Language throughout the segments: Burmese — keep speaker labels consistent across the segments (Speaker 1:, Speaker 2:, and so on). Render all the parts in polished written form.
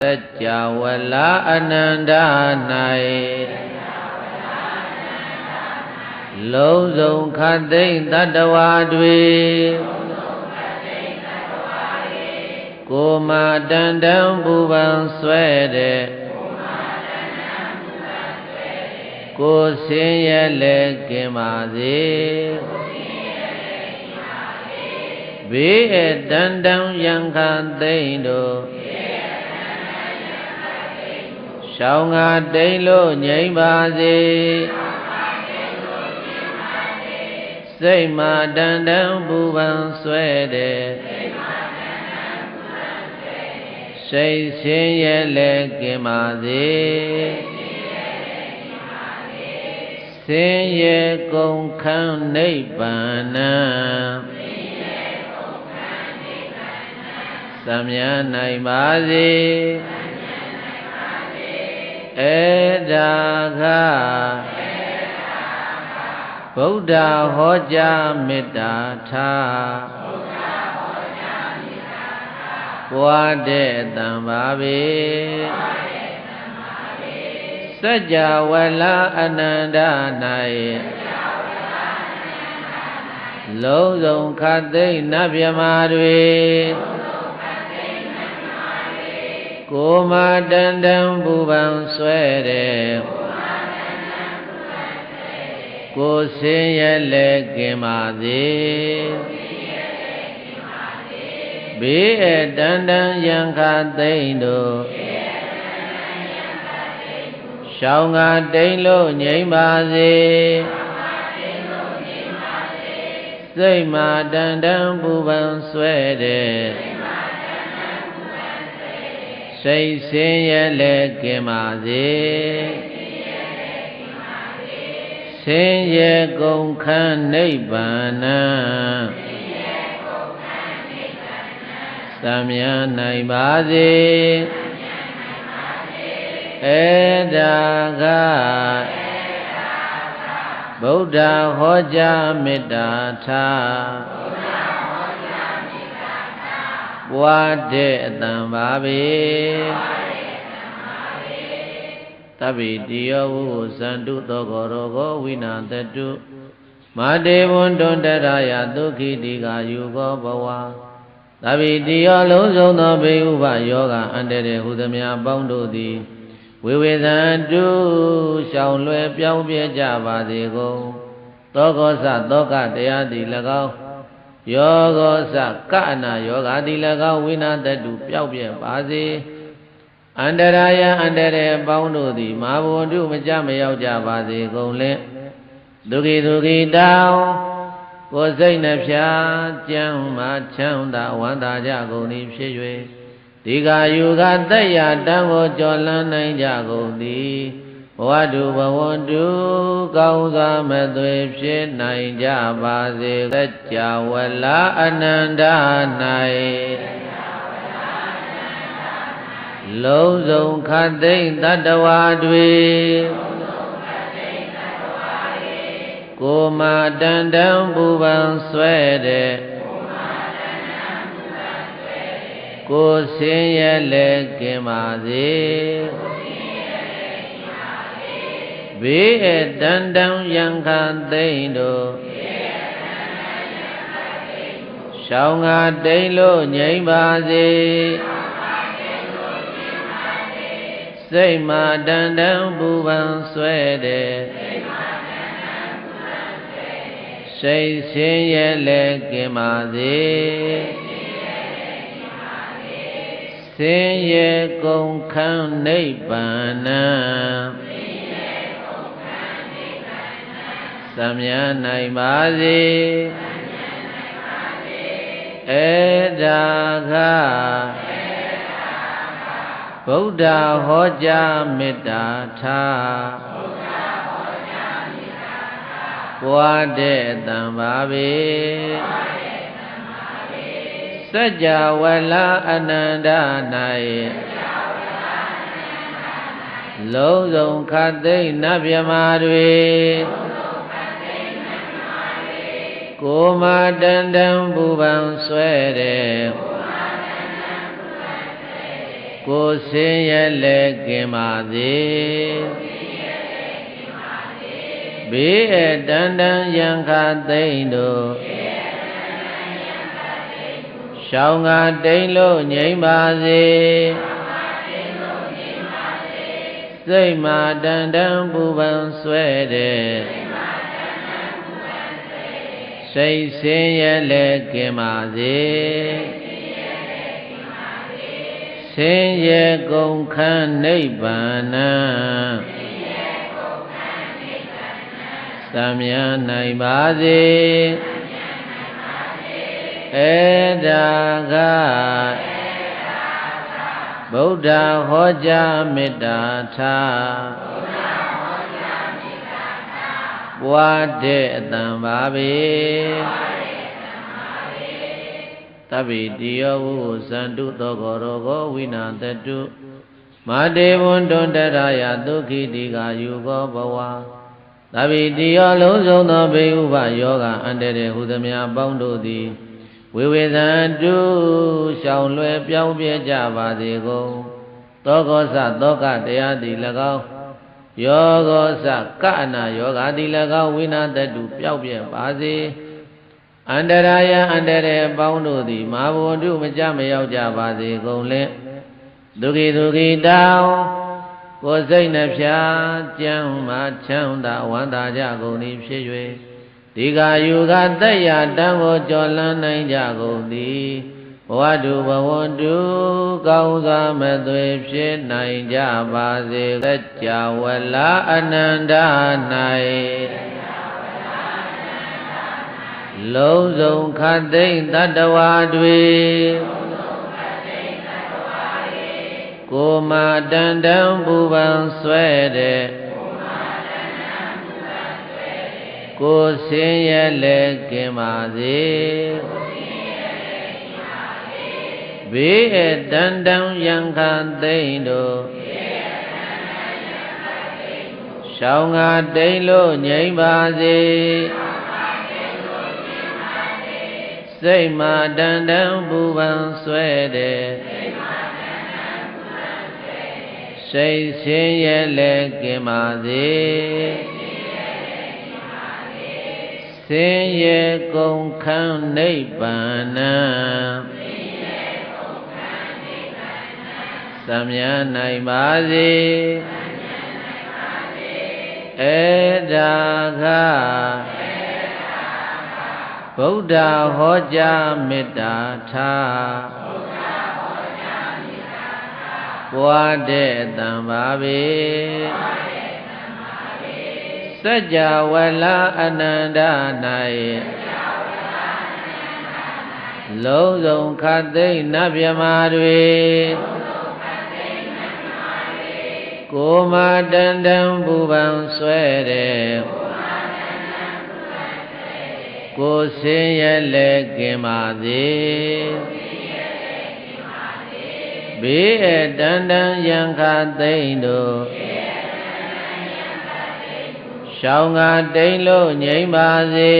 Speaker 1: Sajjawala Anandanai Lâu dòng khát tinh tát đa đuôi Cô mà đàn đăng bù bằng xuê đệ Cô xin yê lê kê mà dì Vì đàn đăng yang khát tinh đồ Sao ngà tinh lô nhảy bà dì Say ma đàn đăng bù bằng xuê đệ Say xin yê lê kê mà dì Xin yê công khăn nây bà na Samya nai bà dì Ê đà gà Buddha Hoja Metta Tha Wade Tambabe Sajjawala Anandanai Lâu dòng khát tinh Nabhyama Dwe Cô ma đàn đăng bù bằng xuê đệ Cô xin yê lê kê mà dì Bí đàn đăng yang khát tinh đồ Sao ngà tinh lô nhảy bà dì Say ma đàn đăng bù bằng xuê đệ Say xin yê lê kê mà dì Xin yê công khăn nây bà na Samya nai bà dì Ê đà gà Buddha Hoja Metta Tha Wade Tambabe Tabi Diyo Vu Santu Toko Roko Vina Tatu Made Bundon Daraya Dukhi Diga Yugo Bawa Tabi Diyo Lo Zono Be Uba Yoga Andere Hudamya Bondo Di Wewe Santu Shao Lue Piao Pie Java Dego Toko Sa Toka Dea Di Lagao Yogo Sa Kana Yoga Di Lagao Vina Tatu Piao Pie Bazi Andaraya Andere Bondo Di Mabundu Majama Java Dego Le Duki Duki Dao Ko Zaina Pia Jang Ma Chanda Wanda Jago Ni Pshwe Diga Yuga Daya Dango Jolan Nai Jago Di Wadu Bawandu Kauza Medwe Pshe Nai Java Dego Sajjawala Anandanai Lâu dòng khát tinh tát đa đuôi Cô mà đàn đăng bù bằng xuê đệ Cô xin yê lê kê mà dì Vì đàn đăng yang khát tinh đồ Sao ngà tinh lô nhảy bà dì Say ma đàn đăng bù bằng xuê đệ Say xin yê lê kê mà dì Xin yê công khăn nây bà na Samya nai bà dì Ê đà gà Buddha Hoja Metta Tha Wade Tambabe Sajjawala Anandanai Lâu dòng khát tinh Nabhyama Dwe Cô ma đàn đăng bù bằng xuê đệ ကိုယ်ဆင်းရဲလည်းကင်းပါစေဘေးအတန်တန်ယံခသိမ့်တို့ရှောင်းကတိမ်လို့ငြိမ့်ပါစေစိတ်မှတန်တန်ပူပန်ဆွဲတဲ့စိတ်ဆင်းရဲလည်းကင်းပါစေဆင်းရဲကုန်ခန်းနိဗ္ဗာန်သံမြတ်နိုင်ပါစေဧဒါကဗုဒ္ဓဟောကြားမေတ္တာထားပွားတဲ့အတန်ပါပေသဗ္ဗေတိယောဝုဇန္တုသောကောရောဂောဝိနာတတုမာတေဝန္တွန္တရာယဒုက္ခိတိကာယုကောဘဝသဗ္ဗေတိယောလုံးစုံသောဘေဥပယောဂအန္တရေဟုသမျှအပေါင်းတို့သည်ဝိဝေသံတုရှောင်လွယ်ပြောင်းပြကြပါစေကုန်သောကောသသောကတရားသည်၎င်းယောဂောသကအနာယောဂသည်၎င်းဝိနာတတုပျောက်ပြပါစေအန္တရာယအန္တရေအပေါင်းတို့သည်မာဘဝန္တုမကြမရောက်ကြပါစေကုန်လင်ဒုက္ခိဒုက္ခိတောင်ကိုယ်စိတ်နှဖျားကြမ်းမှချမ်းသာဝန္တာကြကုန်သည်ဖြစ်၍ဒီကာယုကသက်ရတံကိုကြော်လန်းနိုင်ကြကုန်သည်ဘဝတုဘဝန္တုကောင်းစွာမသွေဖြစ်နိုင်ကြပါစေသัจ java လာအနန္တ၌လုံးစုံခတ်သိမ့်တတ္တဝါတွေကိုမာတန်တန်ပူပန်ဆွဲတဲ့ကိုယ်ဆင်းရဲလည်းကင်းပါစေဘေးအတန်တန်ယံခသိမ့်တို့ရှောင်းကတိမ်လို့ငြိမ့်ပါစေစိတ်မှတန်တန်ပူပန်ဆွဲတဲ့စိတ်ဆင်းရဲလည်းကင်းပါစေဆင်းရဲကုန်ခန်းနိဗ္ဗာန်သံမြတ်နိုင်ပါစေဧဒါကဗုဒ္ဓဟောကြားမေတ္တာထားပွားတဲ့အတန်ပါပေသัจ java လာအနန္တ၌လုံးစုံခတ်သိမ့်နတ်မြမာတွေကိုမာတန်တန်ပူပန်ဆွဲတဲ့ကိုယ်ဆင်းရဲလည်းကင်းပါစေဘေးအတန်တန်ယံခသိမ့်တို့ရှောင်းကတိမ်လို့ငြိမ့်ပါစေ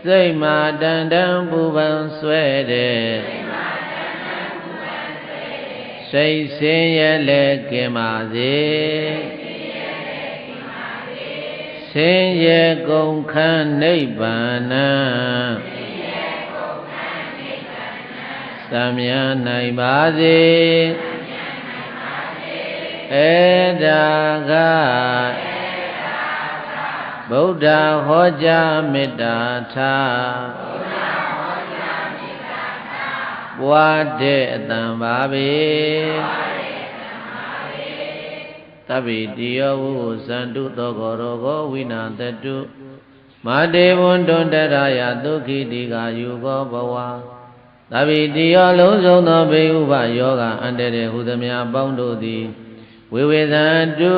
Speaker 1: စိတ်မှတန်တန်ပူပန်ဆွဲတဲ့စိတ်ဆင်းရဲလည်းကင်းပါစေဆင်းရဲကုန်ခန်းနိဗ္ဗာန်သံမြတ်နိုင်ပါစေဧဒါကဗုဒ္ဓဟောကြားမေတ္တာထားပွားတဲ့အတန်ပါပေသဗ္ဗေတိယောဝုဇန္တုသောကောရောဂောဝိနာတတုမာတေဝန္တွန္တရာယဒုက္ခိတိကာယုကောဘဝသဗ္ဗေတိယောလုံးစုံသောဘေဥပယောဂအန္တရေဟုသမျှအပေါင်းတို့သည်ဝိဝေသံတု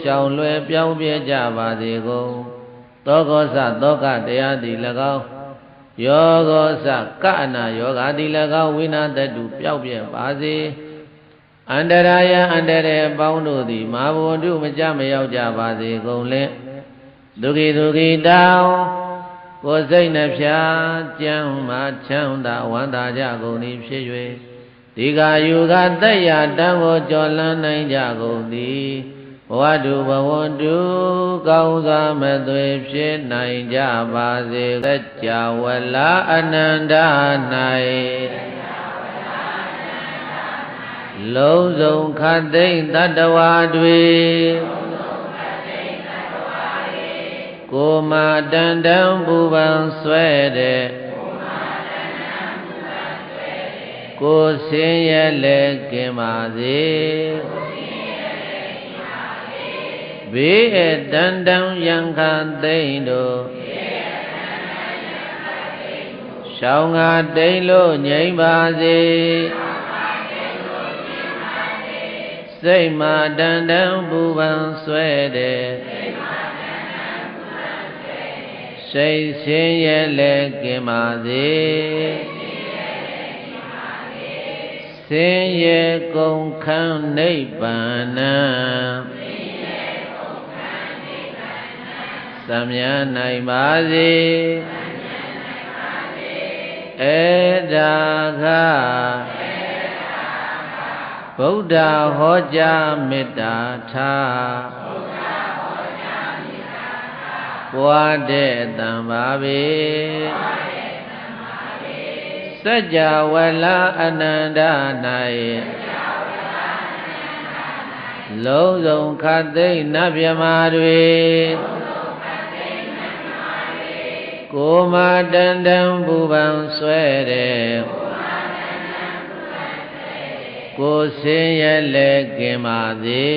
Speaker 1: ရှောင်လွယ်ပြောင်းပြကြပါစေကုန်သောကောသသောကတရားသည်၎င်းယောဂောသကအနာယောဂသည်၎င်းဝိနာတတုပျောက်ပြပါစေအန္တရာယအန္တရေအပေါင်းတို့သည်မာဘဝန္တုမကြမရောက်ကြပါစေကုန်လင်ဒုက္ခိဒုက္ခိတောင် ကိုယ်စိတ်နှဖျားကျမ်းမာချမ်းသာဝန္တာကြကုန်သည်ဖြစ်၍ဒီကယူကသက်ရတံကိုကြော်လန်းနိုင်ကြကုန်သည်ဘဝတုဘဝတုကောင်းစွာမသွေဖြစ်နိုင်ကြပါစေသัจ java လာအနန္တ၌လုံးစုံခတ်သိမ့်တတ္တဝါတွေကိုမာတန်တံပူပန်ဆွဲတဲ့ကိုဆင်းရဲလဲကင်ပါစေဘေးအတန်တံယံခသိမ့်တို့ရှောင်းငါတိမ်လို့ငြိမ့်ပါစေစိတ်မာတန်တံပူပန်ဆွဲတဲ့စိတ်ဆင်းရဲလဲကင်ပါစေဆင်းရဲကုန်ခန်းနိဗ္ဗာန်သမယနိုင်ပါစေဧဒါကဗုဒ္ဓဟောကြားမေတ္တာထားပွားတဲ့တံပါပေစัจ java လာအနန္တ၌လုံးစုံခတ်သိမ့်နတ်မြမာတွေကိုမာတန်တံပူပန်ဆွဲတဲ့ကိုဆင်းရဲလဲကင်ပါစေ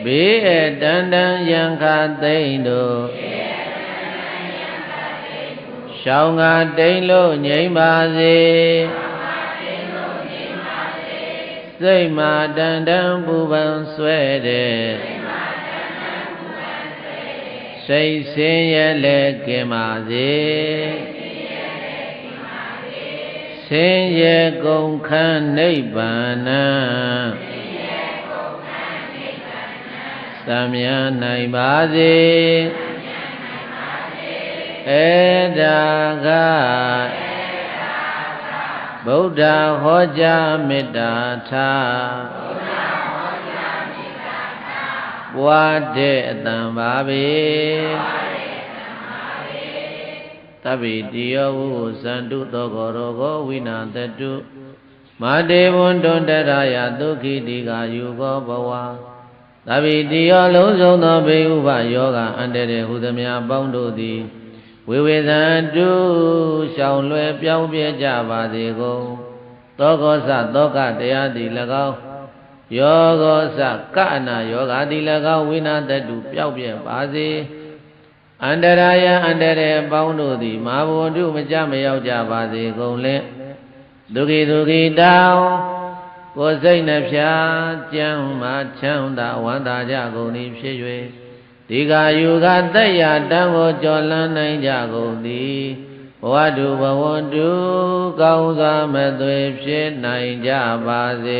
Speaker 1: ဘေးအတန်တံယံခသိမ့်တို့ရှောင်းငါတိမ်လို့ငြိမ့်ပါစေစိတ်မာတန်တံပူပန်ဆွဲတဲ့စိတ်ဆင်းရဲလဲကင်ပါစေဆင်းရဲကုန်ခန်းနိဗ္ဗာန်သမယနိုင်ပါစေဧဒါကဗုဒ္ဓဟောကြားမေတ္တာထားပွားတဲ့အတံပါပေသဗ္ဗေတိယောဝုဇန္တုသောကောရောဂောဝိနာတတုမာတေဝန္တွန္တရာယဒုက္ခိတိကာယုကောဘဝသဗ္ဗေတိယောလုံးစုံသောဘေဥပယောဂအန္တရေဟုသမျှအပေါင်းတို့သည်ဝိဝေသန္တုရှောင်လွယ်ပြောင်းပြကြပါစေကုန်သောကောသသောကတရားသည်၎င်းယောဂောသကအနာယောဂသည်၎င်းဝိနာတတုပျောက်ပြပါစေအန္တရာယအန္တရေအပေါင်းတို့သည်မာဘဝန္တုမကြမရောက်ကြပါစေကုန်လင်ဒုက္ခိဒုက္ခိတောင်ကိုယ်စိတ်နှဖျားကျမ်းမာချမ်းသာဝန္တာကြကုန်သည်ဖြစ်၍ဒီကယူကသက်ရတံကိုကြော်လန်းနိုင်ကြကုန်သည်ဘဝတုဘဝန္တုကောင်းစွာမသွေဖြစ်နိုင်ကြပါစေ